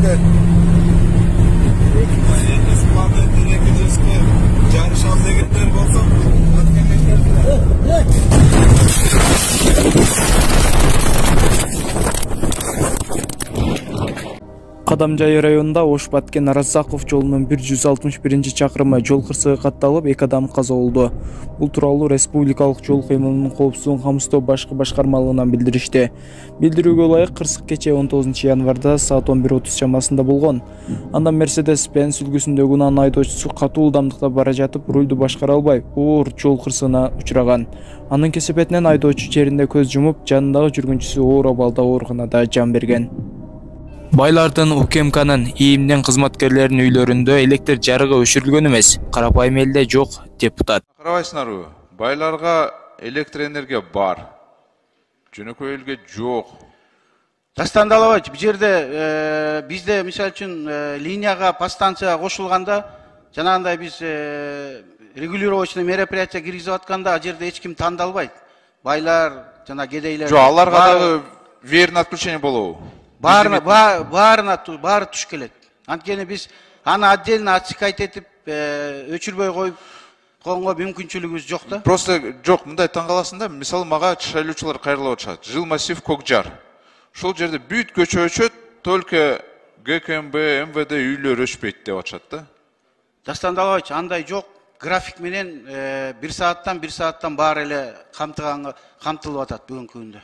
дегендер. Жарышам дегендер болсо, Кадамжай районунда Ош-Баткен-Арасаков жолунун 161-чакырымы жол кырсыгы катталып, 2 адам каза болду. Бул тууралуу Республикалык жол кыймылынын коопсуздугун камсыздоо башкы башкармалыгынан билдиришти. Билдирүүгө ылайык, кырсык кечээ 19 январда саат 11:30 чамасында болгон. Анда Mercedes-Benz үлгүсүндөгү унан айдоочусу катуу ылдамдыкта бара жатып, рулду башкара албай, оор жол кырсыгына учураган. Анын кесепетинен айдоочу жеринде көз жумуп, жанындагы жүргүнчүсү оор абалда ооруканада жан берген. Байлардын УКМКнын ИИМдин кызматкерлеринин үйлөрүндө электр жарыгы өчүрүлгөн эмес. Карапайым элде жок, депутат. Карабайсыңарбы? Байларга электр энергия бар. Жөнөкөй элге жок. Дастандалабайчы, бул жерде бизде мисалы үчүн линияга подстанцияга кошулганда, жанагындай биз регулировочный мероприятие киргизип атканда, ал жерде эч ким тандалбайт. Байлар, жана кедейлер. Жок, аларга дагы верный отключение болобу? Баары туш келет. Анткени биз аны отдельно отсекать этип өчүрбөй коюп койгонго мүмкүнчүлүгүбүз жок да. Просто жок, мындай таң каласың да, мисалы мага шайлоочулар кайрылып атышат. Жыл массив Кокжар. Ошол жерде бүт көчө өчөт, только ГКМБ, МВД үйлөр өчпөйт деп атышат да. Дастандалбайчы, андай жок. График менен 1 сааттан баары эле камтылып атат бүгүнкү күндө.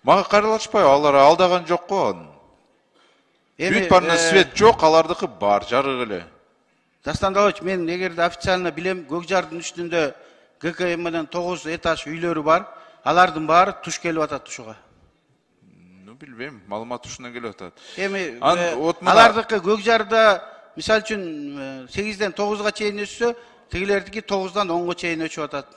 Мага кайрылышпайбы, алар алдаган жок го. Бүт барына свет жок, алардыкы бар, жарык эле. Дастандалбайчы, мен эгерде официально билем, Көкжардын үстүндө ГКМден 9 этаж үйлөрү бар, алардын баары туш келип атат ушуга. Билбейм, маалымат ушундан келип атат. Алардыкы Көкжарда мисалы үчүн 8-ден 9-га чейин өссө, тигилердики 9-дан 10-га чейин өчүп атат.